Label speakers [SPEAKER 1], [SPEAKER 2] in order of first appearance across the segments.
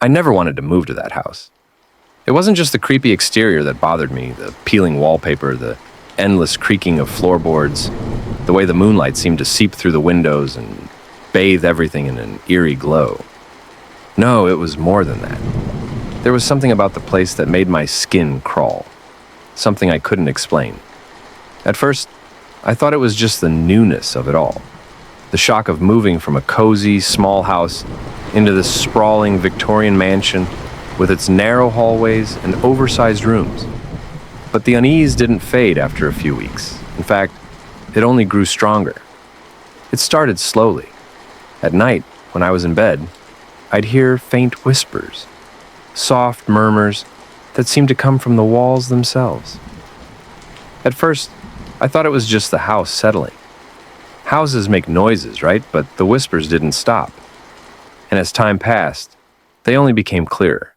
[SPEAKER 1] I never wanted to move to that house. It wasn't just the creepy exterior that bothered me, the peeling wallpaper, the endless creaking of floorboards, the way the moonlight seemed to seep through the windows and bathe everything in an eerie glow. No, it was more than that. There was something about the place that made my skin crawl, something I couldn't explain. At first, I thought it was just the newness of it all, the shock of moving from a cozy, small house into this sprawling Victorian mansion with its narrow hallways and oversized rooms. But the unease didn't fade after a few weeks. In fact, it only grew stronger. It started slowly. At night, when I was in bed, I'd hear faint whispers, soft murmurs that seemed to come from the walls themselves. At first, I thought it was just the house settling. Houses make noises, right? But the whispers didn't stop. And as time passed, they only became clearer,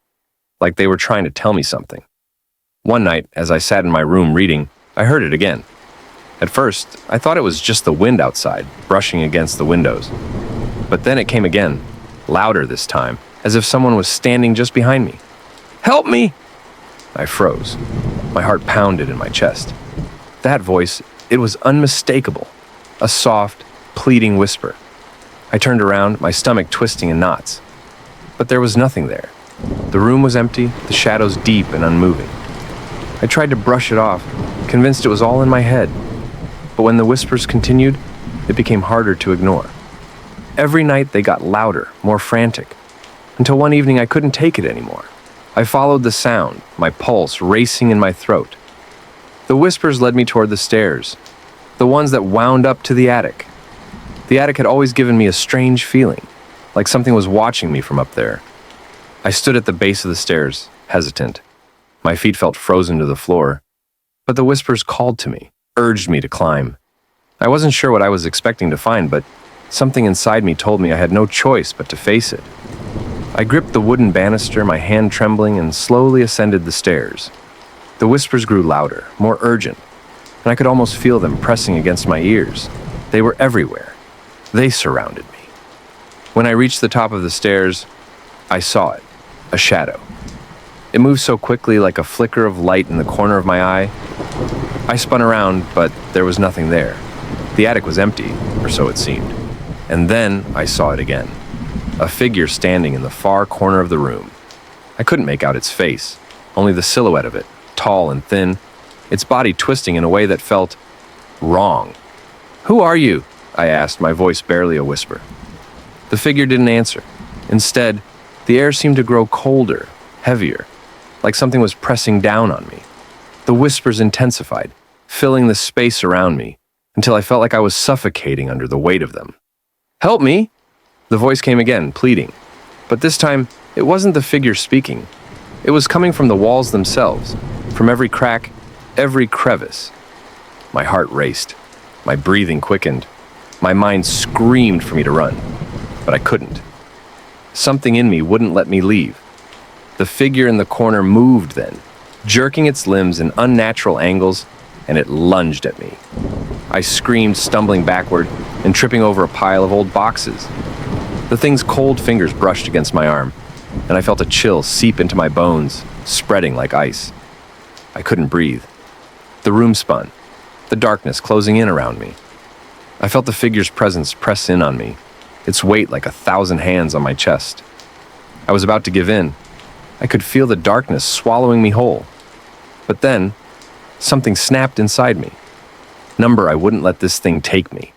[SPEAKER 1] like they were trying to tell me something. One night, as I sat in my room reading, I heard it again. At first, I thought it was just the wind outside, brushing against the windows. But then it came again, louder this time, as if someone was standing just behind me. "Help me!" I froze. My heart pounded in my chest. That voice, it was unmistakable. A soft, pleading whisper. I turned around, my stomach twisting in knots. But there was nothing there. The room was empty, the shadows deep and unmoving. I tried to brush it off, convinced it was all in my head. But when the whispers continued, it became harder to ignore. Every night they got louder, more frantic, until one evening I couldn't take it anymore. I followed the sound, my pulse racing in my throat. The whispers led me toward the stairs, the ones that wound up to the attic. The attic had always given me a strange feeling, like something was watching me from up there. I stood at the base of the stairs, hesitant. My feet felt frozen to the floor, but the whispers called to me, urged me to climb. I wasn't sure what I was expecting to find, but something inside me told me I had no choice but to face it. I gripped the wooden banister, my hand trembling, and slowly ascended the stairs. The whispers grew louder, more urgent, and I could almost feel them pressing against my ears. They were everywhere. They surrounded me. When I reached the top of the stairs, I saw it, a shadow. It moved so quickly, like a flicker of light in the corner of my eye. I spun around, but there was nothing there. The attic was empty, or so it seemed. And then I saw it again. A figure standing in the far corner of the room. I couldn't make out its face, only the silhouette of it, tall and thin, its body twisting in a way that felt wrong. "Who are you?" I asked, my voice barely a whisper. The figure didn't answer. Instead, the air seemed to grow colder, heavier, like something was pressing down on me. The whispers intensified, filling the space around me, until I felt like I was suffocating under the weight of them. "Help me!" The voice came again, pleading. But this time, it wasn't the figure speaking. It was coming from the walls themselves, from every crack, every crevice. My heart raced. My breathing quickened. My mind screamed for me to run, but I couldn't. Something in me wouldn't let me leave. The figure in the corner moved then, jerking its limbs in unnatural angles, and it lunged at me. I screamed, stumbling backward and tripping over a pile of old boxes. The thing's cold fingers brushed against my arm, and I felt a chill seep into my bones, spreading like ice. I couldn't breathe. The room spun, the darkness closing in around me. I felt the figure's presence press in on me, its weight like 1,000 hands on my chest. I was about to give in. I could feel the darkness swallowing me whole. But then, something snapped inside me. I wouldn't let this thing take me.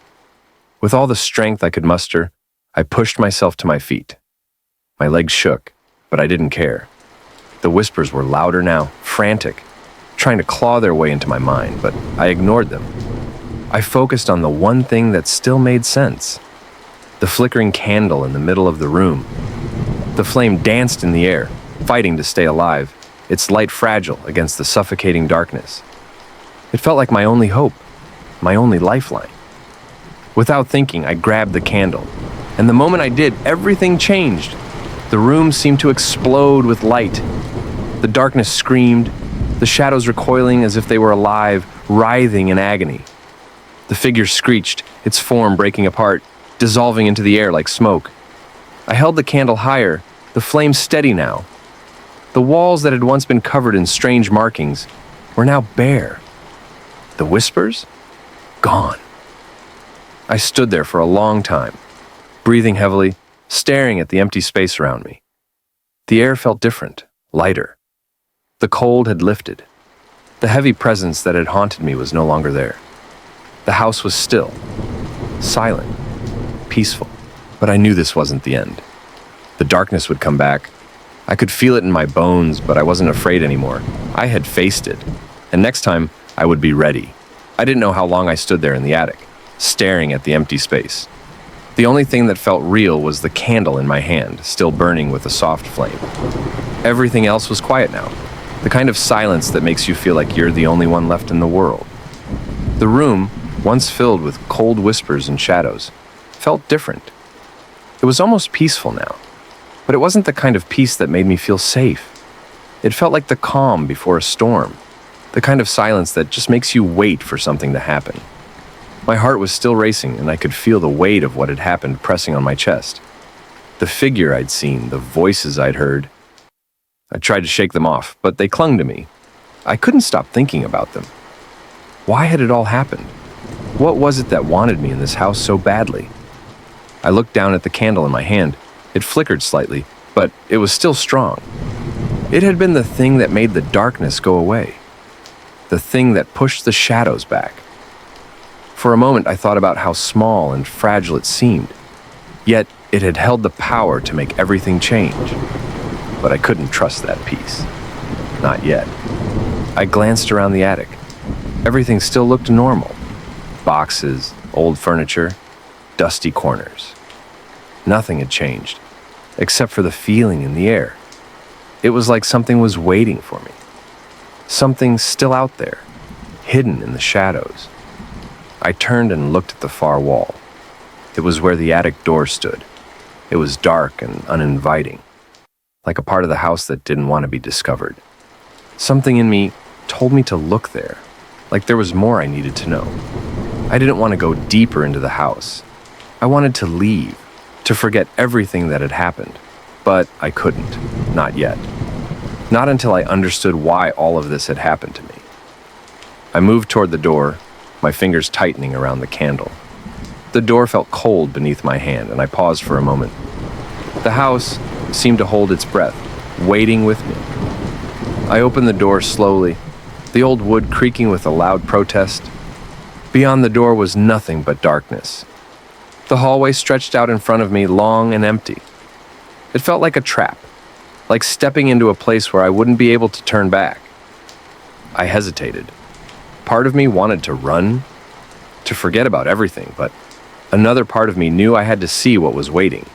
[SPEAKER 1] With all the strength I could muster, I pushed myself to my feet. My legs shook, but I didn't care. The whispers were louder now, frantic, trying to claw their way into my mind, but I ignored them. I focused on the one thing that still made sense. The flickering candle in the middle of the room. The flame danced in the air, fighting to stay alive, its light fragile against the suffocating darkness. It felt like my only hope, my only lifeline. Without thinking, I grabbed the candle, and the moment I did, everything changed. The room seemed to explode with light. The darkness screamed, the shadows recoiling as if they were alive, writhing in agony. The figure screeched, its form breaking apart, dissolving into the air like smoke. I held the candle higher, the flame steady now. The walls that had once been covered in strange markings were now bare. The whispers? Gone. I stood there for a long time, breathing heavily, staring at the empty space around me. The air felt different, lighter. The cold had lifted. The heavy presence that had haunted me was no longer there. The house was still, silent, peaceful, but I knew this wasn't the end. The darkness would come back. I could feel it in my bones, but I wasn't afraid anymore. I had faced it, and next time I would be ready. I didn't know how long I stood there in the attic, staring at the empty space. The only thing that felt real was the candle in my hand, still burning with a soft flame. Everything else was quiet now, the kind of silence that makes you feel like you're the only one left in the world. The room, once filled with cold whispers and shadows, felt different. It was almost peaceful now, but it wasn't the kind of peace that made me feel safe. It felt like the calm before a storm, the kind of silence that just makes you wait for something to happen. My heart was still racing, and I could feel the weight of what had happened pressing on my chest. The figure I'd seen, the voices I'd heard. I tried to shake them off, but they clung to me. I couldn't stop thinking about them. Why had it all happened? What was it that wanted me in this house so badly? I looked down at the candle in my hand. It flickered slightly, but it was still strong. It had been the thing that made the darkness go away. The thing that pushed the shadows back. For a moment, I thought about how small and fragile it seemed. Yet, it had held the power to make everything change. But I couldn't trust that piece. Not yet. I glanced around the attic. Everything still looked normal. Boxes, old furniture, dusty corners. Nothing had changed, except for the feeling in the air. It was like something was waiting for me. Something still out there, hidden in the shadows. I turned and looked at the far wall. It was where the attic door stood. It was dark and uninviting, like a part of the house that didn't want to be discovered. Something in me told me to look there, like there was more I needed to know. I didn't want to go deeper into the house. I wanted to leave, to forget everything that had happened, but I couldn't, not yet. Not until I understood why all of this had happened to me. I moved toward the door, my fingers tightening around the candle. The door felt cold beneath my hand, and I paused for a moment. The house seemed to hold its breath, waiting with me. I opened the door slowly, the old wood creaking with a loud protest. Beyond the door was nothing but darkness. The hallway stretched out in front of me, long and empty. It felt like a trap, like stepping into a place where I wouldn't be able to turn back. I hesitated. Part of me wanted to run, to forget about everything, but another part of me knew I had to see what was waiting.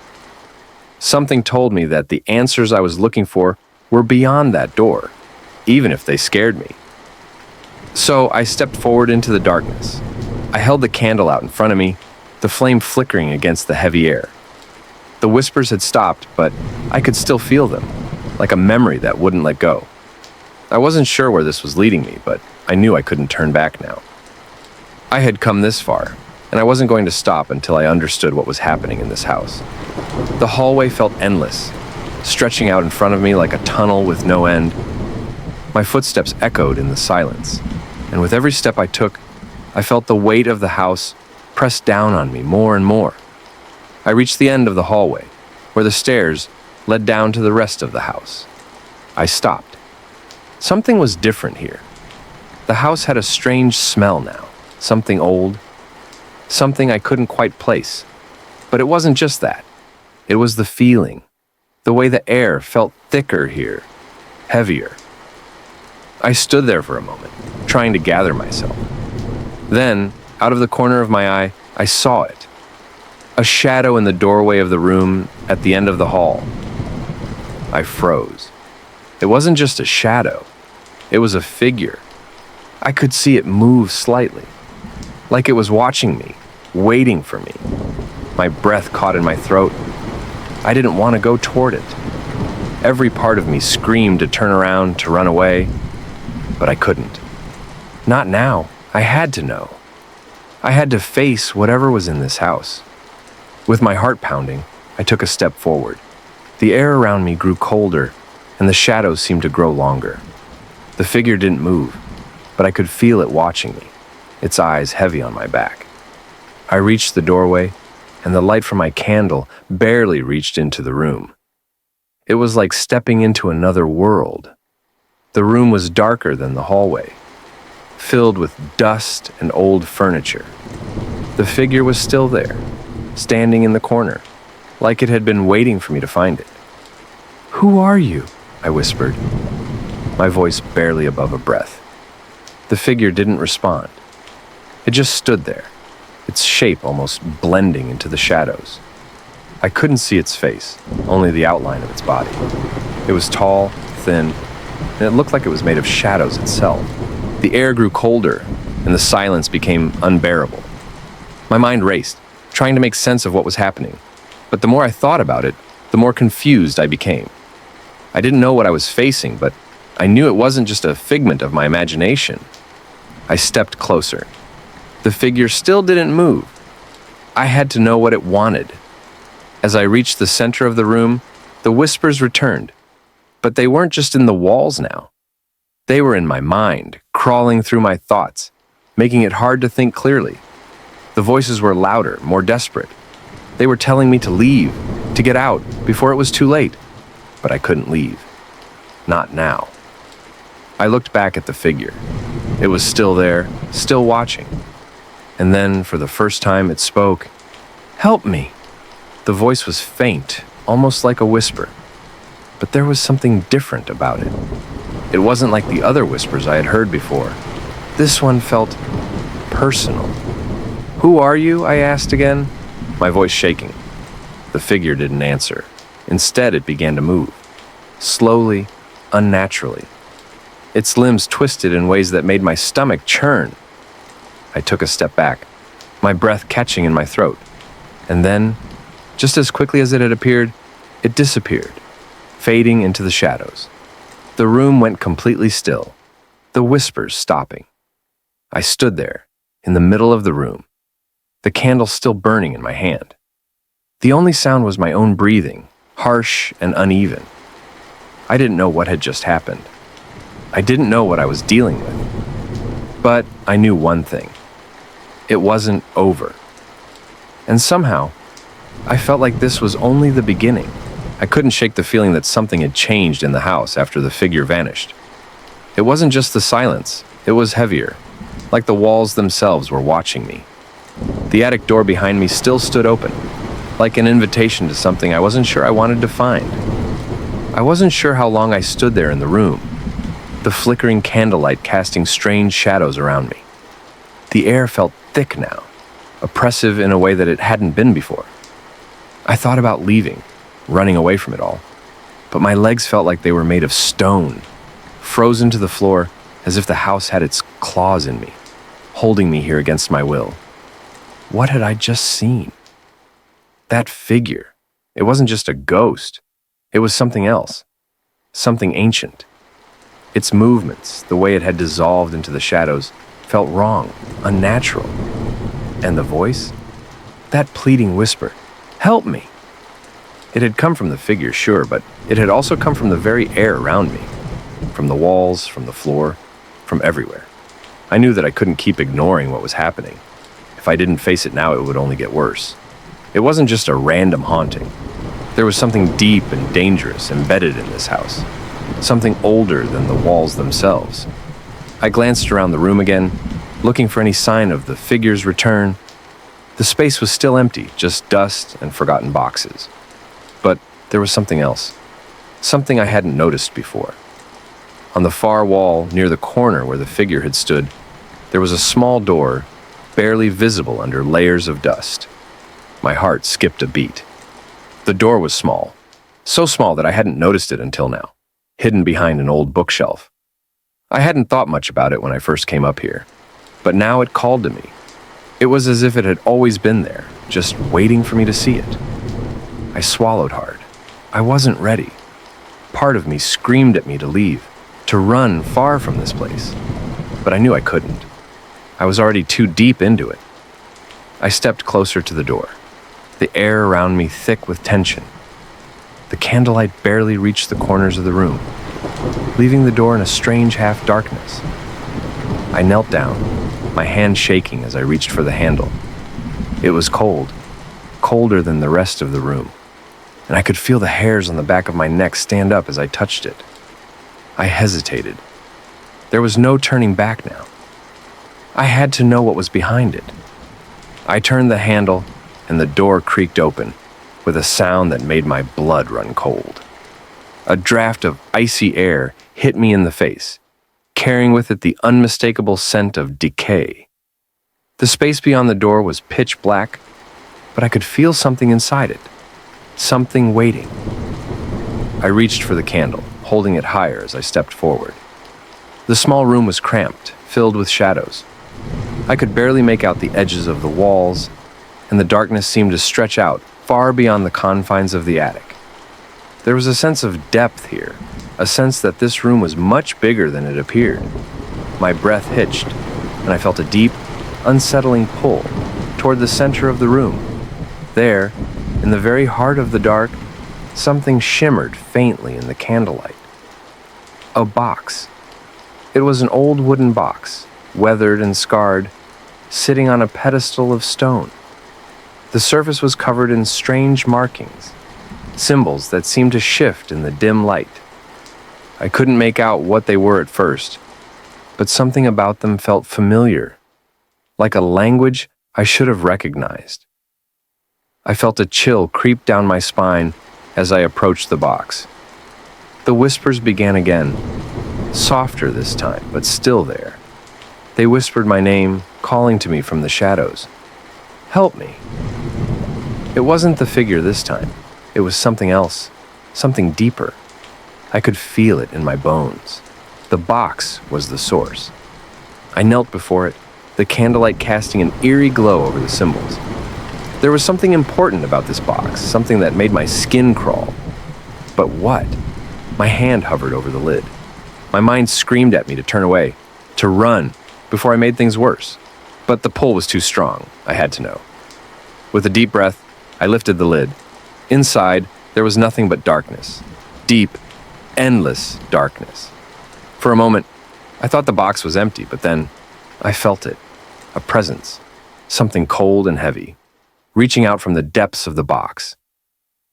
[SPEAKER 1] Something told me that the answers I was looking for were beyond that door, even if they scared me. So I stepped forward into the darkness. I held the candle out in front of me, the flame flickering against the heavy air. The whispers had stopped, but I could still feel them, like a memory that wouldn't let go. I wasn't sure where this was leading me, but I knew I couldn't turn back now. I had come this far, and I wasn't going to stop until I understood what was happening in this house. The hallway felt endless, stretching out in front of me like a tunnel with no end. My footsteps echoed in the silence, and with every step I took, I felt the weight of the house press down on me more and more. I reached the end of the hallway, where the stairs led down to the rest of the house. I stopped. Something was different here. The house had a strange smell now, something old, something I couldn't quite place. But it wasn't just that. It was the feeling, the way the air felt thicker here, heavier. I stood there for a moment, trying to gather myself. Then, out of the corner of my eye, I saw it. A shadow in the doorway of the room at the end of the hall. I froze. It wasn't just a shadow. It was a figure. I could see it move slightly, like it was watching me, waiting for me. My breath caught in my throat. I didn't want to go toward it. Every part of me screamed to turn around, to run away, but I couldn't. Not now. I had to know. I had to face whatever was in this house. With my heart pounding, I took a step forward. The air around me grew colder, and the shadows seemed to grow longer. The figure didn't move, but I could feel it watching me, its eyes heavy on my back. I reached the doorway, and the light from my candle barely reached into the room. It was like stepping into another world. The room was darker than the hallway, filled with dust and old furniture. The figure was still there, standing in the corner, like it had been waiting for me to find it. "Who are you?" I whispered, my voice barely above a breath. The figure didn't respond. It just stood there, its shape almost blending into the shadows. I couldn't see its face, only the outline of its body. It was tall, thin, and it looked like it was made of shadows itself. The air grew colder, and the silence became unbearable. My mind raced, trying to make sense of what was happening. But the more I thought about it, the more confused I became. I didn't know what I was facing, but I knew it wasn't just a figment of my imagination. I stepped closer. The figure still didn't move. I had to know what it wanted. As I reached the center of the room, the whispers returned. But they weren't just in the walls now. They were in my mind, crawling through my thoughts, making it hard to think clearly. The voices were louder, more desperate. They were telling me to leave, to get out, before it was too late. But I couldn't leave. Not now. I looked back at the figure. It was still there, still watching. And then, for the first time, it spoke. "Help me." The voice was faint, almost like a whisper. But there was something different about it. It wasn't like the other whispers I had heard before. This one felt personal. "Who are you?" I asked again, my voice shaking. The figure didn't answer. Instead, it began to move. Slowly, unnaturally. Its limbs twisted in ways that made my stomach churn. I took a step back, my breath catching in my throat. And then, just as quickly as it had appeared, it disappeared, fading into the shadows. The room went completely still, the whispers stopping. I stood there, in the middle of the room, the candle still burning in my hand. The only sound was my own breathing, harsh and uneven. I didn't know what had just happened. I didn't know what I was dealing with. But I knew one thing. It wasn't over. And somehow, I felt like this was only the beginning. I couldn't shake the feeling that something had changed in the house after the figure vanished. It wasn't just the silence, it was heavier, like the walls themselves were watching me. The attic door behind me still stood open, like an invitation to something I wasn't sure I wanted to find. I wasn't sure how long I stood there in the room, the flickering candlelight casting strange shadows around me. The air felt thick now, oppressive in a way that it hadn't been before. I thought about leaving, running away from it all, but my legs felt like they were made of stone, frozen to the floor as if the house had its claws in me, holding me here against my will. What had I just seen? That figure. It wasn't just a ghost. It was something else, something ancient. Its movements, the way it had dissolved into the shadows, felt wrong, unnatural. And the voice? That pleading whisper, "Help me!" It had come from the figure, sure, but it had also come from the very air around me, from the walls, from the floor, from everywhere. I knew that I couldn't keep ignoring what was happening. If I didn't face it now, it would only get worse. It wasn't just a random haunting. There was something deep and dangerous embedded in this house, something older than the walls themselves. I glanced around the room again, looking for any sign of the figure's return. The space was still empty, just dust and forgotten boxes. But there was something else, something I hadn't noticed before. On the far wall, near the corner where the figure had stood, there was a small door, barely visible under layers of dust. My heart skipped a beat. The door was small, so small that I hadn't noticed it until now, hidden behind an old bookshelf. I hadn't thought much about it when I first came up here, but now it called to me. It was as if it had always been there, just waiting for me to see it. I swallowed hard. I wasn't ready. Part of me screamed at me to leave, to run far from this place, but I knew I couldn't. I was already too deep into it. I stepped closer to the door, the air around me thick with tension. The The candlelight barely reached the corners of the room, leaving the door in a strange half-darkness. I knelt down, my hand shaking as I reached for the handle. It was cold, colder than the rest of the room, and I could feel the hairs on the back of my neck stand up as I touched it. I hesitated. There was no turning back now. I had to know what was behind it. I turned the handle, and the door creaked open, with a sound that made my blood run cold. A draft of icy air hit me in the face, carrying with it the unmistakable scent of decay. The space beyond the door was pitch black, but I could feel something inside it, something waiting. I reached for the candle, holding it higher as I stepped forward. The small room was cramped, filled with shadows. I could barely make out the edges of the walls, and the darkness seemed to stretch out far beyond the confines of the attic. There was a sense of depth here, a sense that this room was much bigger than it appeared. My breath hitched, and I felt a deep, unsettling pull toward the center of the room. There, in the very heart of the dark, something shimmered faintly in the candlelight. A box. It was an old wooden box, weathered and scarred, sitting on a pedestal of stone. The surface was covered in strange markings, symbols that seemed to shift in the dim light. I couldn't make out what they were at first, but something about them felt familiar, like a language I should have recognized. I felt a chill creep down my spine as I approached the box. The whispers began again, softer this time, but still there. They whispered my name, calling to me from the shadows. Help me. It wasn't the figure this time. It was something else, something deeper. I could feel it in my bones. The box was the source. I knelt before it, the candlelight casting an eerie glow over the symbols. There was something important about this box, something that made my skin crawl. But what? My hand hovered over the lid. My mind screamed at me to turn away, to run, before I made things worse. But the pull was too strong. I had to know. With a deep breath, I lifted the lid. Inside, there was nothing but darkness. Deep, endless darkness. For a moment, I thought the box was empty, but then I felt it. A presence. Something cold and heavy, reaching out from the depths of the box.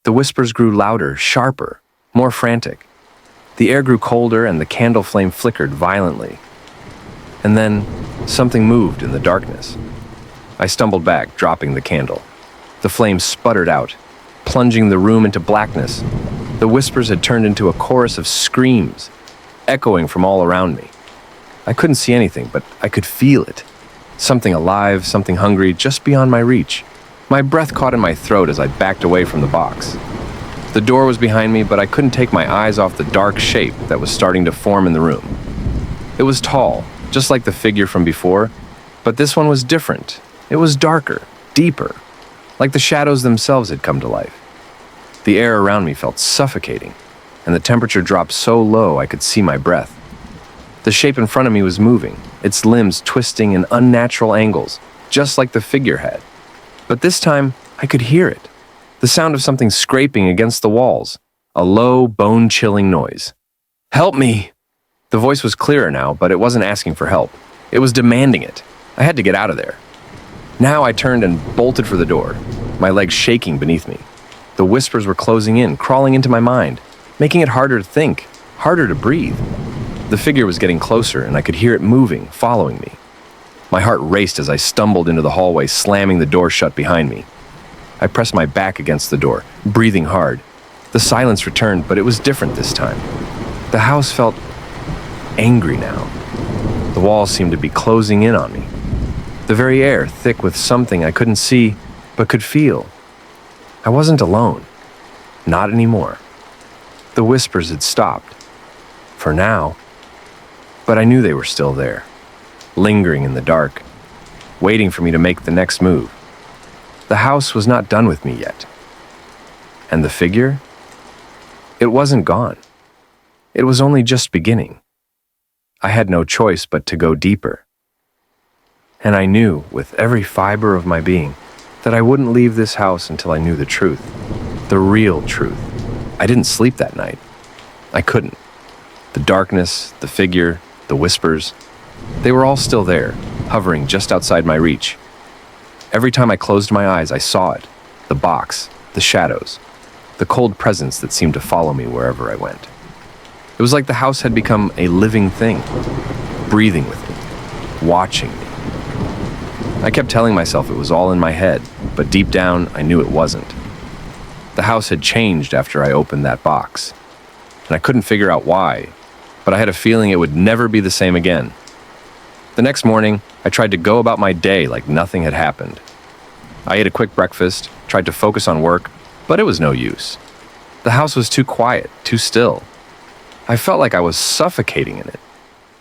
[SPEAKER 1] The whispers grew louder, sharper, more frantic. The air grew colder and the candle flame flickered violently. And then, something moved in the darkness. I stumbled back, dropping the candle. The flame sputtered out, plunging the room into blackness. The whispers had turned into a chorus of screams, echoing from all around me. I couldn't see anything, but I could feel it. Something alive, something hungry, just beyond my reach. My breath caught in my throat as I backed away from the box. The door was behind me, but I couldn't take my eyes off the dark shape that was starting to form in the room. It was tall, just like the figure from before, but this one was different. It was darker, deeper, like the shadows themselves had come to life. The air around me felt suffocating, and the temperature dropped so low I could see my breath. The shape in front of me was moving, its limbs twisting in unnatural angles, just like the figure had. But this time, I could hear it. The sound of something scraping against the walls, a low, bone-chilling noise. Help me! The voice was clearer now, but it wasn't asking for help. It was demanding it. I had to get out of there. Now I turned and bolted for the door, my legs shaking beneath me. The whispers were closing in, crawling into my mind, making it harder to think, harder to breathe. The figure was getting closer, and I could hear it moving, following me. My heart raced as I stumbled into the hallway, slamming the door shut behind me. I pressed my back against the door, breathing hard. The silence returned, but it was different this time. The house felt angry now. The walls seemed to be closing in on me. The very air thick with something I couldn't see, but could feel. I wasn't alone. Not anymore. The whispers had stopped. For now. But I knew they were still there, lingering in the dark, waiting for me to make the next move. The house was not done with me yet. And the figure? It wasn't gone. It was only just beginning. I had no choice but to go deeper. And I knew, with every fiber of my being, that I wouldn't leave this house until I knew the truth. The real truth. I didn't sleep that night. I couldn't. The darkness, the figure, the whispers, they were all still there, hovering just outside my reach. Every time I closed my eyes, I saw it. The box, the shadows, the cold presence that seemed to follow me wherever I went. It was like the house had become a living thing, breathing with me, watching me. I kept telling myself it was all in my head, but deep down, I knew it wasn't. The house had changed after I opened that box, and I couldn't figure out why, but I had a feeling it would never be the same again. The next morning, I tried to go about my day like nothing had happened. I ate a quick breakfast, tried to focus on work, but it was no use. The house was too quiet, too still. I felt like I was suffocating in it,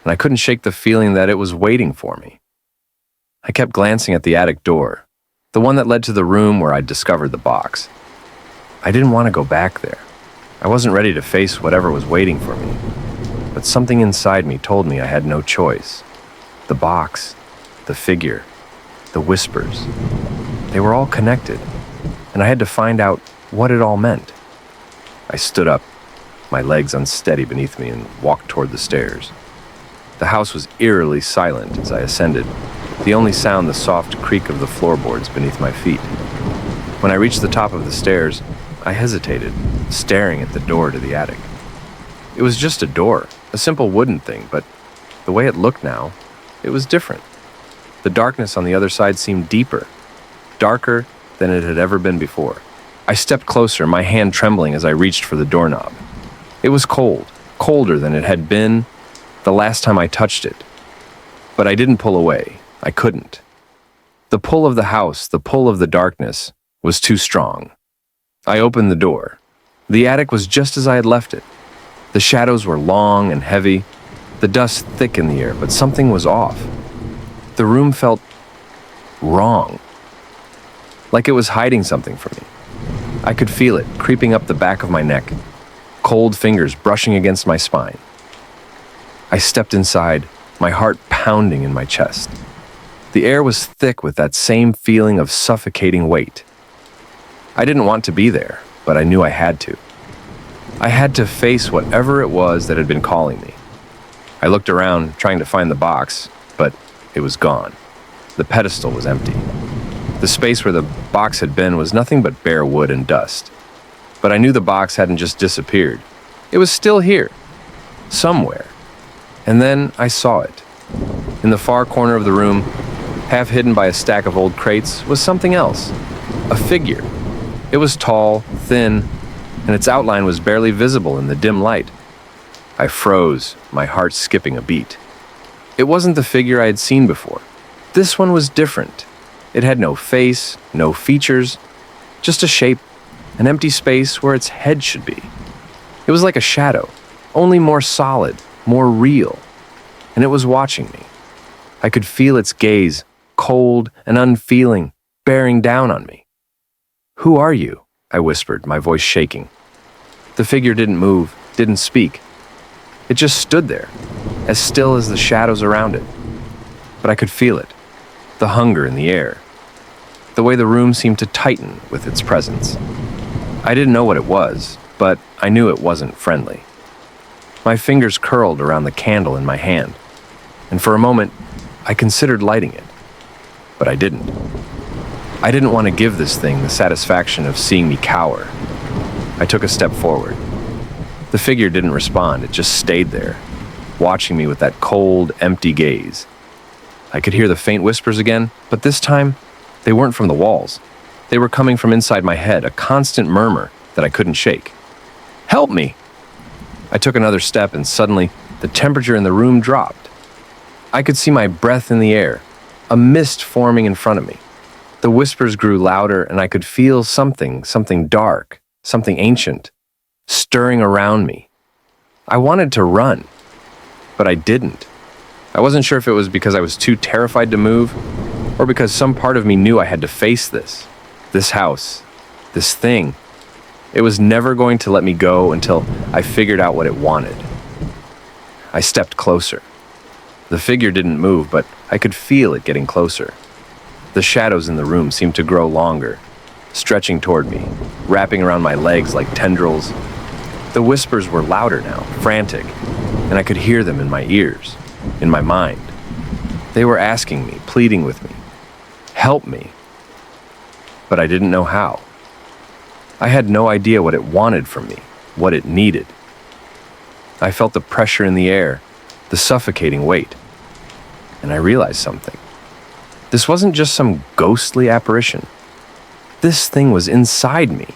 [SPEAKER 1] and I couldn't shake the feeling that it was waiting for me. I kept glancing at the attic door, the one that led to the room where I'd discovered the box. I didn't want to go back there. I wasn't ready to face whatever was waiting for me, but something inside me told me I had no choice. The box, the figure, the whispers, they were all connected, and I had to find out what it all meant. I stood up, my legs unsteady beneath me, and walked toward the stairs. The house was eerily silent as I ascended, the only sound the soft creak of the floorboards beneath my feet. When I reached the top of the stairs, I hesitated, staring at the door to the attic. It was just a door, a simple wooden thing, but the way it looked now, it was different. The darkness on the other side seemed deeper, darker than it had ever been before. I stepped closer, my hand trembling as I reached for the doorknob. It was cold, colder than it had been the last time I touched it. But I didn't pull away. I couldn't. The pull of the house, the pull of the darkness, was too strong. I opened the door. The attic was just as I had left it. The shadows were long and heavy, the dust thick in the air, but something was off. The room felt wrong, like it was hiding something from me. I could feel it creeping up the back of my neck, cold fingers brushing against my spine. I stepped inside, my heart pounding in my chest. The air was thick with that same feeling of suffocating weight. I didn't want to be there, but I knew I had to. I had to face whatever it was that had been calling me. I looked around, trying to find the box, but it was gone. The pedestal was empty. The space where the box had been was nothing but bare wood and dust. But I knew the box hadn't just disappeared. It was still here, somewhere. And then I saw it. In the far corner of the room, half hidden by a stack of old crates, was something else. A figure. It was tall, thin, and its outline was barely visible in the dim light. I froze, my heart skipping a beat. It wasn't the figure I had seen before. This one was different. It had no face, no features, just a shape, an empty space where its head should be. It was like a shadow, only more solid, more real, and it was watching me. I could feel its gaze, cold and unfeeling, bearing down on me. "Who are you?" I whispered, my voice shaking. The figure didn't move, didn't speak. It just stood there, as still as the shadows around it. But I could feel it, the hunger in the air, the way the room seemed to tighten with its presence. I didn't know what it was, but I knew it wasn't friendly. My fingers curled around the candle in my hand, and for a moment, I considered lighting it, but I didn't. I didn't want to give this thing the satisfaction of seeing me cower. I took a step forward. The figure didn't respond, it just stayed there, watching me with that cold, empty gaze. I could hear the faint whispers again, but this time, they weren't from the walls. They were coming from inside my head, a constant murmur that I couldn't shake. "Help me!" I took another step, and suddenly, the temperature in the room dropped. I could see my breath in the air, a mist forming in front of me. The whispers grew louder, and I could feel something dark, something ancient, stirring around me. I wanted to run, but I didn't. I wasn't sure if it was because I was too terrified to move, or because some part of me knew I had to face this house, this thing. It was never going to let me go until I figured out what it wanted. I stepped closer. The figure didn't move, but I could feel it getting closer. The shadows in the room seemed to grow longer, stretching toward me, wrapping around my legs like tendrils, The whispers were louder now, frantic, and I could hear them in my ears, in my mind. They were asking me, pleading with me, help me. But I didn't know how. I had no idea what it wanted from me, what it needed. I felt the pressure in the air, the suffocating weight. And I realized something. This wasn't just some ghostly apparition. This thing was inside me.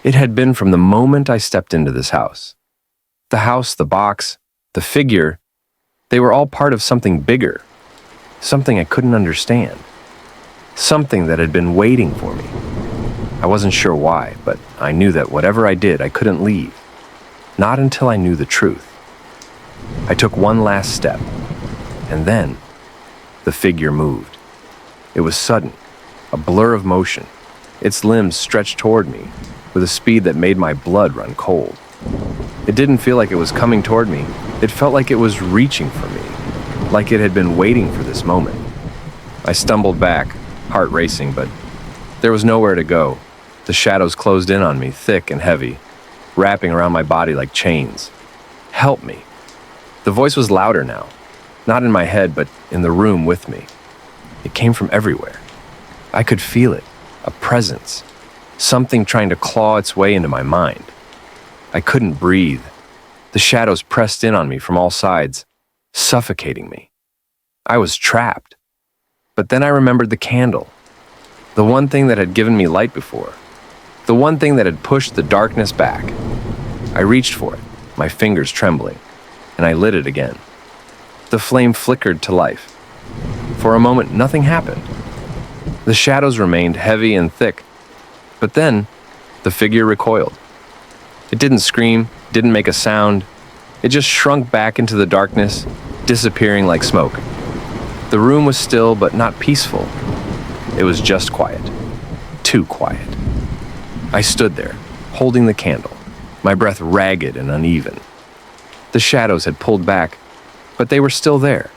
[SPEAKER 1] It had been from the moment I stepped into this house. The house, the box, the figure, they were all part of something bigger, something I couldn't understand, something that had been waiting for me. I wasn't sure why, but I knew that whatever I did, I couldn't leave, not until I knew the truth. I took one last step, and then the figure moved. It was sudden, a blur of motion. Its limbs stretched toward me with a speed that made my blood run cold. It didn't feel like it was coming toward me. It felt like it was reaching for me, like it had been waiting for this moment. I stumbled back, heart racing, but there was nowhere to go. The shadows closed in on me, thick and heavy, wrapping around my body like chains. Help me. The voice was louder now, not in my head, but in the room with me. It came from everywhere. I could feel it, a presence, something trying to claw its way into my mind. I couldn't breathe. The shadows pressed in on me from all sides, suffocating me. I was trapped. But then I remembered the candle, the one thing that had given me light before, the one thing that had pushed the darkness back. I reached for it, my fingers trembling, and I lit it again. The flame flickered to life. For a moment, nothing happened. The shadows remained heavy and thick, but then the figure recoiled. It didn't scream, didn't make a sound. It just shrunk back into the darkness, disappearing like smoke. The room was still, but not peaceful. It was just quiet. Too quiet. I stood there, holding the candle, my breath ragged and uneven. The shadows had pulled back, but they were still there,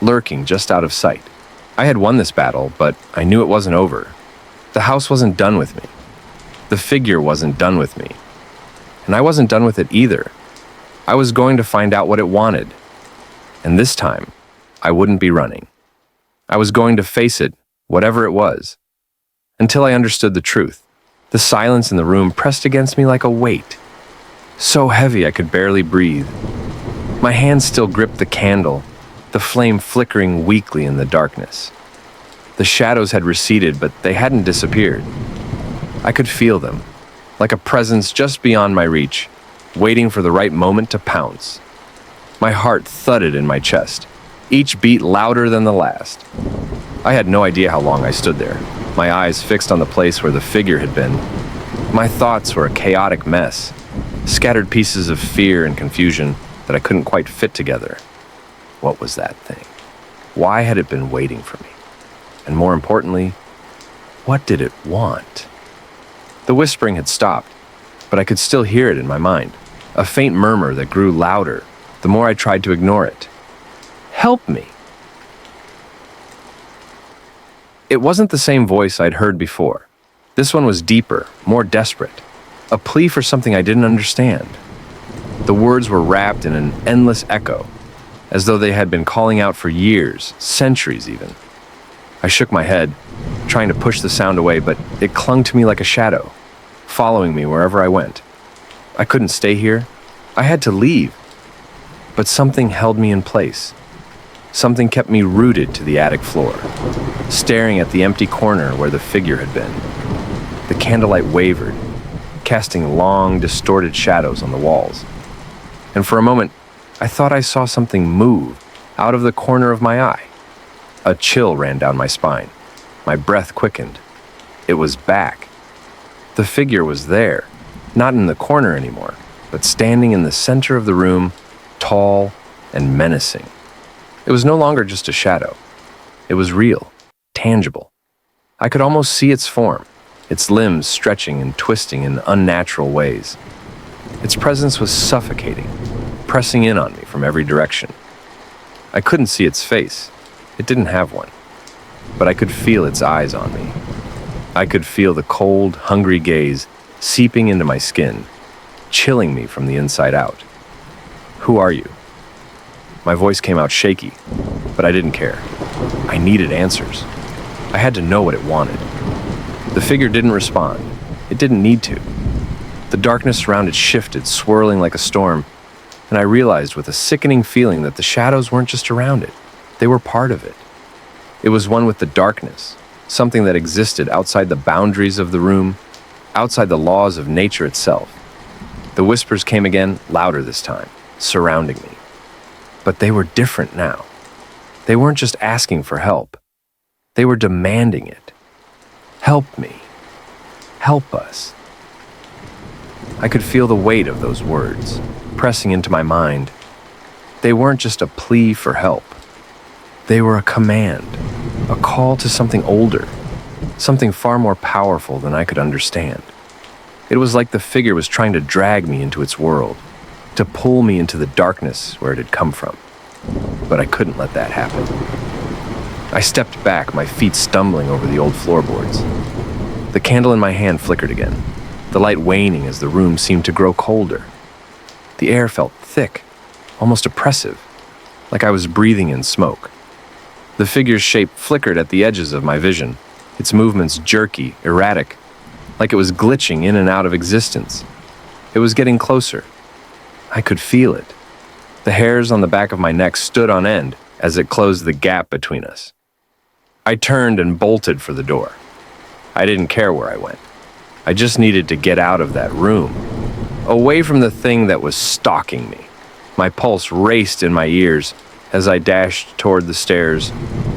[SPEAKER 1] lurking just out of sight. I had won this battle, but I knew it wasn't over. The house wasn't done with me. The figure wasn't done with me. And I wasn't done with it either. I was going to find out what it wanted. And this time, I wouldn't be running. I was going to face it, whatever it was, until I understood the truth. The silence in the room pressed against me like a weight, so heavy I could barely breathe. My hands still gripped the candle, the flame flickering weakly in the darkness. The shadows had receded, but they hadn't disappeared. I could feel them, like a presence just beyond my reach, waiting for the right moment to pounce. My heart thudded in my chest, each beat louder than the last. I had no idea how long I stood there, my eyes fixed on the place where the figure had been. My thoughts were a chaotic mess, scattered pieces of fear and confusion that I couldn't quite fit together. What was that thing? Why had it been waiting for me? And more importantly, what did it want? The whispering had stopped, but I could still hear it in my mind, a faint murmur that grew louder the more I tried to ignore it. Help me! It wasn't the same voice I'd heard before. This one was deeper, more desperate, a plea for something I didn't understand. The words were wrapped in an endless echo, as though they had been calling out for years, centuries even. I shook my head, trying to push the sound away, but it clung to me like a shadow, following me wherever I went. I couldn't stay here. I had to leave. But something held me in place. Something kept me rooted to the attic floor, staring at the empty corner where the figure had been. The candlelight wavered, casting long, distorted shadows on the walls. And for a moment, I thought I saw something move out of the corner of my eye. A chill ran down my spine. My breath quickened. It was back. The figure was there, not in the corner anymore, but standing in the center of the room, tall and menacing. It was no longer just a shadow. It was real, tangible. I could almost see its form, its limbs stretching and twisting in unnatural ways. Its presence was suffocating, pressing in on me from every direction. I couldn't see its face. It didn't have one. But I could feel its eyes on me. I could feel the cold, hungry gaze seeping into my skin, chilling me from the inside out. "Who are you?" My voice came out shaky, but I didn't care. I needed answers. I had to know what it wanted. The figure didn't respond. It didn't need to. The darkness around it shifted, swirling like a storm, and I realized with a sickening feeling that the shadows weren't just around it. They were part of it. It was one with the darkness, something that existed outside the boundaries of the room, outside the laws of nature itself. The whispers came again, louder this time, surrounding me. But they were different now. They weren't just asking for help. They were demanding it. "Help me. Help us." I could feel the weight of those words, pressing into my mind. They weren't just a plea for help. They were a command, a call to something older, something far more powerful than I could understand. It was like the figure was trying to drag me into its world, to pull me into the darkness where it had come from. But I couldn't let that happen. I stepped back, my feet stumbling over the old floorboards. The candle in my hand flickered again, the light waning as the room seemed to grow colder. The air felt thick, almost oppressive, like I was breathing in smoke. The figure's shape flickered at the edges of my vision, its movements jerky, erratic, like it was glitching in and out of existence. It was getting closer. I could feel it. The hairs on the back of my neck stood on end as it closed the gap between us. I turned and bolted for the door. I didn't care where I went. I just needed to get out of that room, away from the thing that was stalking me. My pulse raced in my ears as I dashed toward the stairs,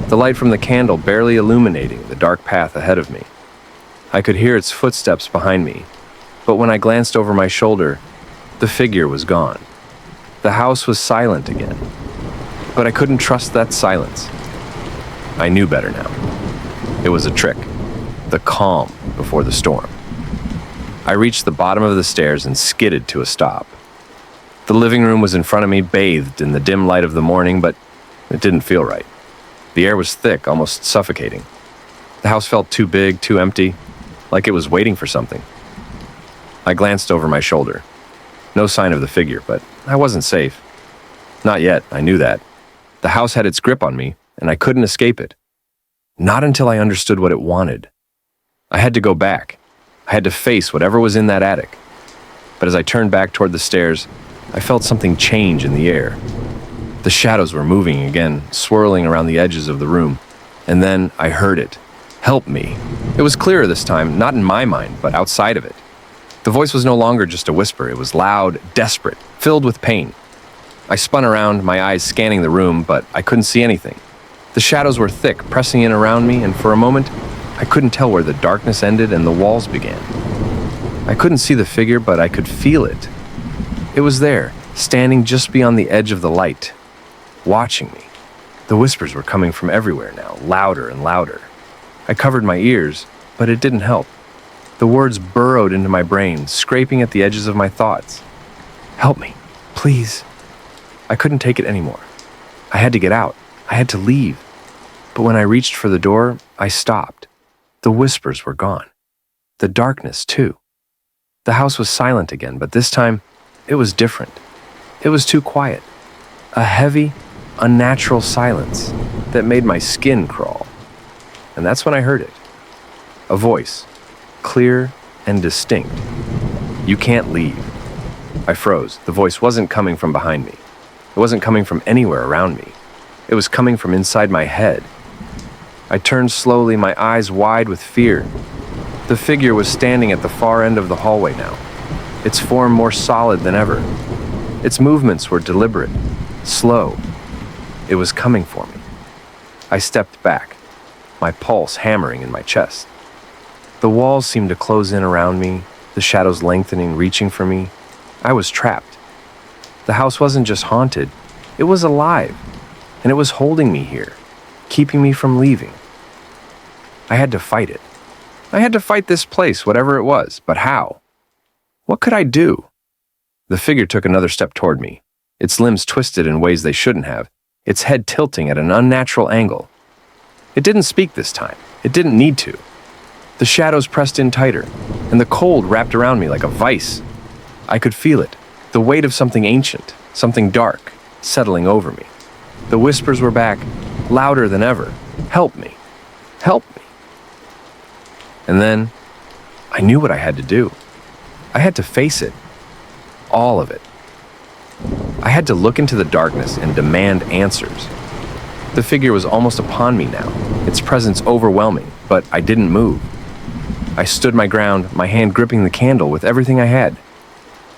[SPEAKER 1] the light from the candle barely illuminating the dark path ahead of me. I could hear its footsteps behind me, but when I glanced over my shoulder, the figure was gone. The house was silent again, but I couldn't trust that silence. I knew better now. It was a trick, the calm before the storm. I reached the bottom of the stairs and skidded to a stop. The living room was in front of me, bathed in the dim light of the morning, but it didn't feel right. The air was thick, almost suffocating. The house felt too big, too empty, like it was waiting for something. I glanced over my shoulder. No sign of the figure, but I wasn't safe. Not yet, I knew that. The house had its grip on me, and I couldn't escape it. Not until I understood what it wanted. I had to go back. I had to face whatever was in that attic. But as I turned back toward the stairs, I felt something change in the air. The shadows were moving again, swirling around the edges of the room. And then I heard it. "Help me." It was clearer this time, not in my mind, but outside of it. The voice was no longer just a whisper. It was loud, desperate, filled with pain. I spun around, my eyes scanning the room, but I couldn't see anything. The shadows were thick, pressing in around me, and for a moment, I couldn't tell where the darkness ended and the walls began. I couldn't see the figure, but I could feel it. It was there, standing just beyond the edge of the light, watching me. The whispers were coming from everywhere now, louder and louder. I covered my ears, but it didn't help. The words burrowed into my brain, scraping at the edges of my thoughts. "Help me, please." I couldn't take it anymore. I had to get out. I had to leave. But when I reached for the door, I stopped. The whispers were gone. The darkness, too. The house was silent again, but this time, it was different. It was too quiet. A heavy, unnatural silence that made my skin crawl. And that's when I heard it. A voice, clear and distinct. "You can't leave." I froze. The voice wasn't coming from behind me. It wasn't coming from anywhere around me. It was coming from inside my head. I turned slowly, my eyes wide with fear. The figure was standing at the far end of the hallway now, its form more solid than ever. Its movements were deliberate, slow. It was coming for me. I stepped back, my pulse hammering in my chest. The walls seemed to close in around me, the shadows lengthening, reaching for me. I was trapped. The house wasn't just haunted, it was alive, and it was holding me here, keeping me from leaving. I had to fight it. I had to fight this place, whatever it was, but how? What could I do? The figure took another step toward me, its limbs twisted in ways they shouldn't have, its head tilting at an unnatural angle. It didn't speak this time. It didn't need to. The shadows pressed in tighter, and the cold wrapped around me like a vice. I could feel it, the weight of something ancient, something dark, settling over me. The whispers were back, louder than ever. Help me. Help me. And then, I knew what I had to do. I had to face it. All of it. I had to look into the darkness and demand answers. The figure was almost upon me now, its presence overwhelming, but I didn't move. I stood my ground, my hand gripping the candle with everything I had.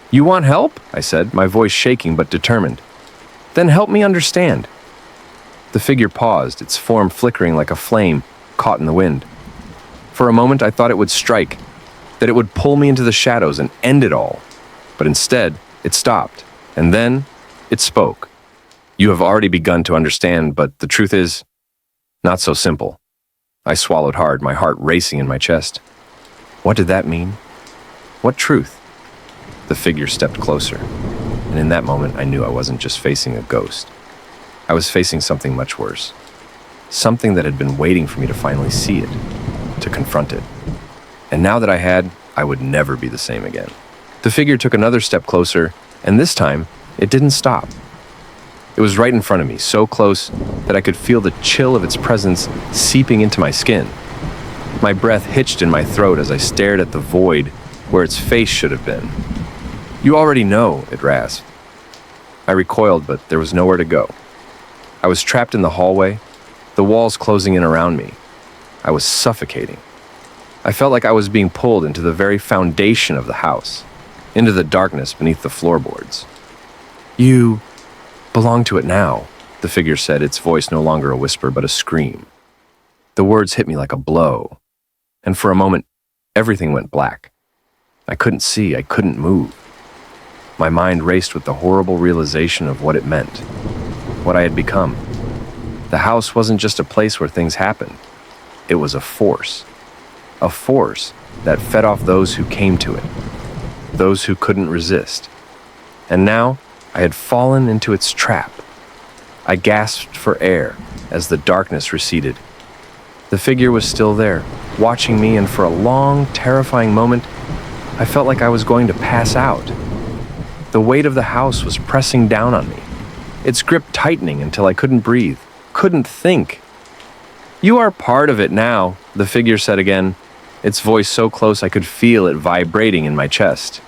[SPEAKER 1] "You want help?" I said, my voice shaking but determined. "Then help me understand." The figure paused, its form flickering like a flame caught in the wind. For a moment I thought it would strike, that it would pull me into the shadows and end it all. But instead, it stopped, and then it spoke. "You have already begun to understand, but the truth is, not so simple." I swallowed hard, my heart racing in my chest. What did that mean? What truth? The figure stepped closer, and in that moment I knew I wasn't just facing a ghost. I was facing something much worse. Something that had been waiting for me to finally see it, to confront it. And now that I had, I would never be the same again. The figure took another step closer, and this time, it didn't stop. It was right in front of me, so close that I could feel the chill of its presence seeping into my skin. My breath hitched in my throat as I stared at the void where its face should have been. "You already know," it rasped. I recoiled, but there was nowhere to go. I was trapped in the hallway, the walls closing in around me. I was suffocating. I felt like I was being pulled into the very foundation of the house, into the darkness beneath the floorboards. "You belong to it now," the figure said, its voice no longer a whisper but a scream. The words hit me like a blow, and for a moment, everything went black. I couldn't see, I couldn't move. My mind raced with the horrible realization of what it meant, what I had become. The house wasn't just a place where things happened. It was a force that fed off those who came to it, those who couldn't resist. And now, I had fallen into its trap. I gasped for air as the darkness receded. The figure was still there, watching me, and for a long, terrifying moment, I felt like I was going to pass out. The weight of the house was pressing down on me, its grip tightening until I couldn't breathe, couldn't think. "You are part of it now," the figure said again, its voice so close I could feel it vibrating in my chest.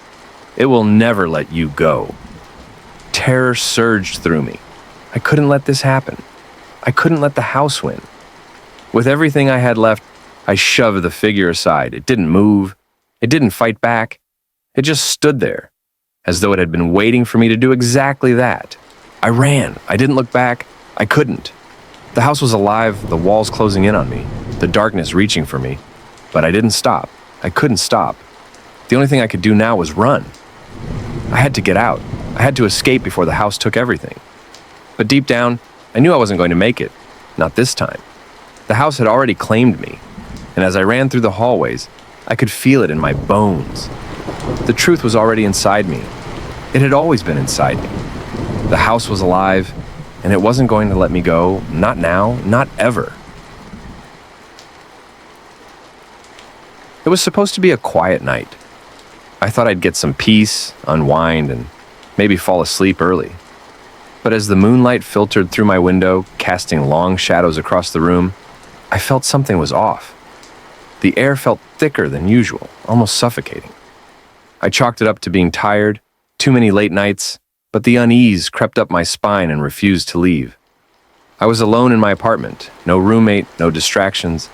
[SPEAKER 1] "It will never let you go." Terror surged through me. I couldn't let this happen. I couldn't let the house win. With everything I had left, I shoved the figure aside. It didn't move. It didn't fight back. It just stood there, as though it had been waiting for me to do exactly that. I ran. I didn't look back. I couldn't. The house was alive, the walls closing in on me, the darkness reaching for me. But I didn't stop. I couldn't stop. The only thing I could do now was run. I had to get out. I had to escape before the house took everything. But deep down, I knew I wasn't going to make it. Not this time. The house had already claimed me, and as I ran through the hallways, I could feel it in my bones. The truth was already inside me. It had always been inside me. The house was alive, and it wasn't going to let me go, not now, not ever. It was supposed to be a quiet night. I thought I'd get some peace, unwind, and maybe fall asleep early. But as the moonlight filtered through my window, casting long shadows across the room, I felt something was off. The air felt thicker than usual, almost suffocating. I chalked it up to being tired, too many late nights, but the unease crept up my spine and refused to leave. I was alone in my apartment, no roommate, no distractions.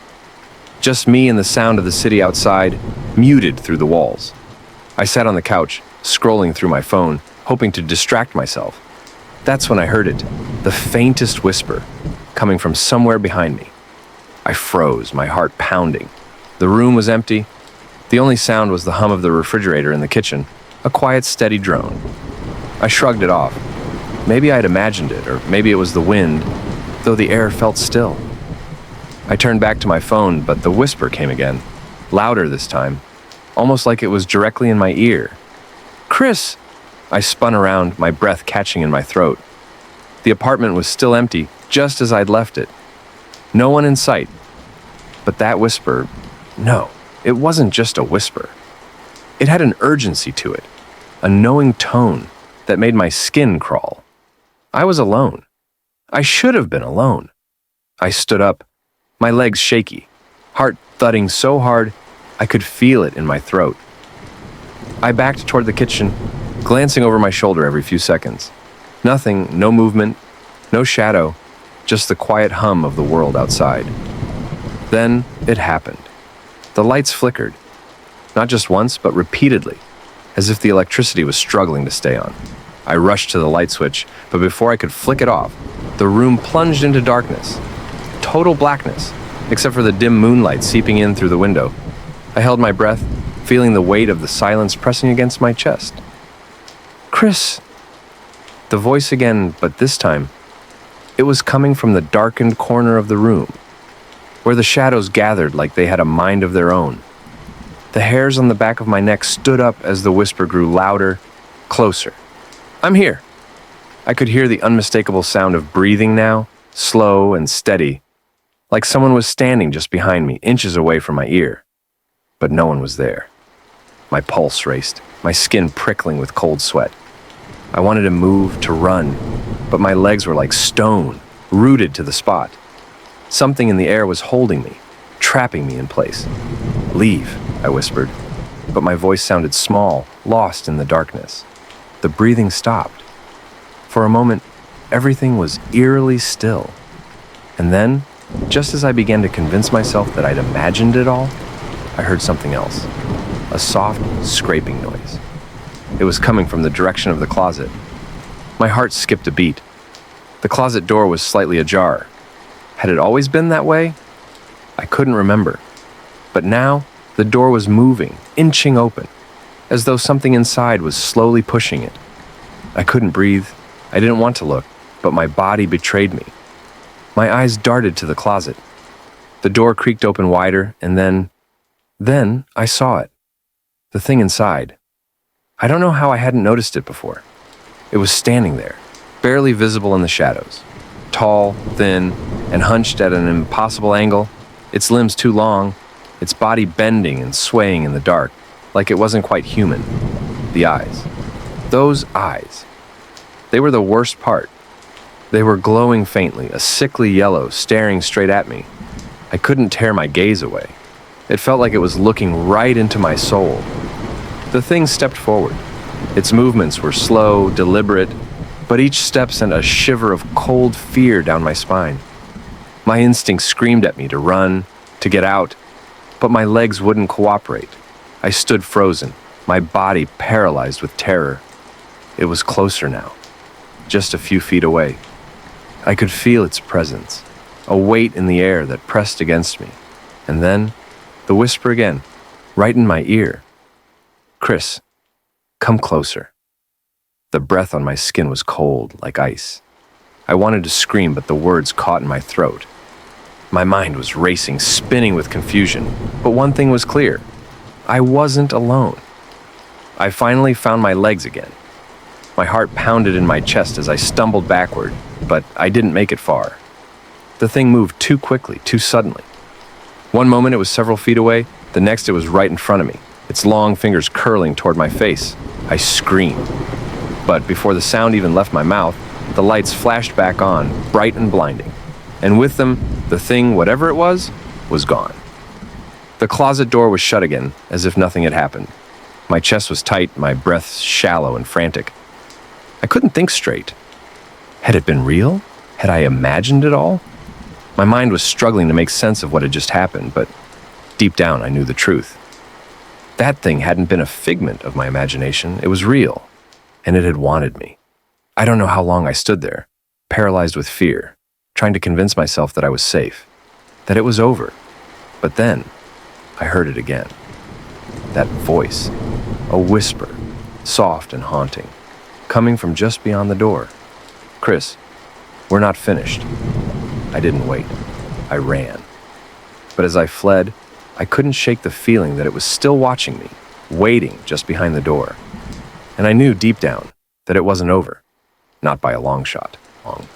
[SPEAKER 1] Just me and the sound of the city outside, muted through the walls. I sat on the couch, scrolling through my phone, hoping to distract myself. That's when I heard it, the faintest whisper, coming from somewhere behind me. I froze, my heart pounding. The room was empty. The only sound was the hum of the refrigerator in the kitchen, a quiet, steady drone. I shrugged it off. Maybe I'd imagined it, or maybe it was the wind, though the air felt still. I turned back to my phone, but the whisper came again, louder this time, almost like it was directly in my ear. "Chris!" I spun around, my breath catching in my throat. The apartment was still empty, just as I'd left it. No one in sight. But that whisper, no, it wasn't just a whisper. It had an urgency to it, a knowing tone that made my skin crawl. I was alone. I should have been alone. I stood up, my legs shaky, heart thudding so hard I could feel it in my throat. I backed toward the kitchen, glancing over my shoulder every few seconds. Nothing, no movement, no shadow, just the quiet hum of the world outside. Then it happened. The lights flickered, not just once, but repeatedly, as if the electricity was struggling to stay on. I rushed to the light switch, but before I could flick it off, the room plunged into darkness. Total blackness, except for the dim moonlight seeping in through the window. I held my breath, feeling the weight of the silence pressing against my chest. "Chris!" The voice again, but this time, it was coming from the darkened corner of the room, where the shadows gathered like they had a mind of their own. The hairs on the back of my neck stood up as the whisper grew louder, closer. "I'm here." I could hear the unmistakable sound of breathing now, slow and steady, like someone was standing just behind me, inches away from my ear. But no one was there. My pulse raced, my skin prickling with cold sweat. I wanted to move, to run, but my legs were like stone, rooted to the spot. Something in the air was holding me, trapping me in place. "Leave," I whispered, but my voice sounded small, lost in the darkness. The breathing stopped. For a moment, everything was eerily still. And then, just as I began to convince myself that I'd imagined it all, I heard something else. A soft, scraping noise. It was coming from the direction of the closet. My heart skipped a beat. The closet door was slightly ajar. Had it always been that way? I couldn't remember. But now, the door was moving, inching open, as though something inside was slowly pushing it. I couldn't breathe. I didn't want to look, but my body betrayed me. My eyes darted to the closet. The door creaked open wider, and then I saw it. The thing inside. I don't know how I hadn't noticed it before. It was standing there, barely visible in the shadows. Tall, thin, and hunched at an impossible angle, its limbs too long, its body bending and swaying in the dark, like it wasn't quite human. The eyes. Those eyes. They were the worst part. They were glowing faintly, a sickly yellow, staring straight at me. I couldn't tear my gaze away. It felt like it was looking right into my soul. The thing stepped forward. Its movements were slow, deliberate, but each step sent a shiver of cold fear down my spine. My instincts screamed at me to run, to get out, but my legs wouldn't cooperate. I stood frozen, my body paralyzed with terror. It was closer now, just a few feet away. I could feel its presence, a weight in the air that pressed against me. And then, the whisper again, right in my ear. "Chris, come closer." The breath on my skin was cold, like ice. I wanted to scream, but the words caught in my throat. My mind was racing, spinning with confusion, but one thing was clear. I wasn't alone. I finally found my legs again. My heart pounded in my chest as I stumbled backward, but I didn't make it far. The thing moved too quickly, too suddenly. One moment it was several feet away, the next it was right in front of me, its long fingers curling toward my face. I screamed. But before the sound even left my mouth, the lights flashed back on, bright and blinding. And with them, the thing, whatever it was gone. The closet door was shut again, as if nothing had happened. My chest was tight, my breath shallow and frantic. I couldn't think straight. Had it been real? Had I imagined it all? My mind was struggling to make sense of what had just happened, but deep down I knew the truth. That thing hadn't been a figment of my imagination. It was real, and it had wanted me. I don't know how long I stood there, paralyzed with fear, trying to convince myself that I was safe, that it was over. But then, I heard it again. That voice, a whisper, soft and haunting, coming from just beyond the door. "Chris, we're not finished." I didn't wait. I ran. But as I fled, I couldn't shake the feeling that it was still watching me, waiting just behind the door. And I knew deep down that it wasn't over. Not by a long shot. Long.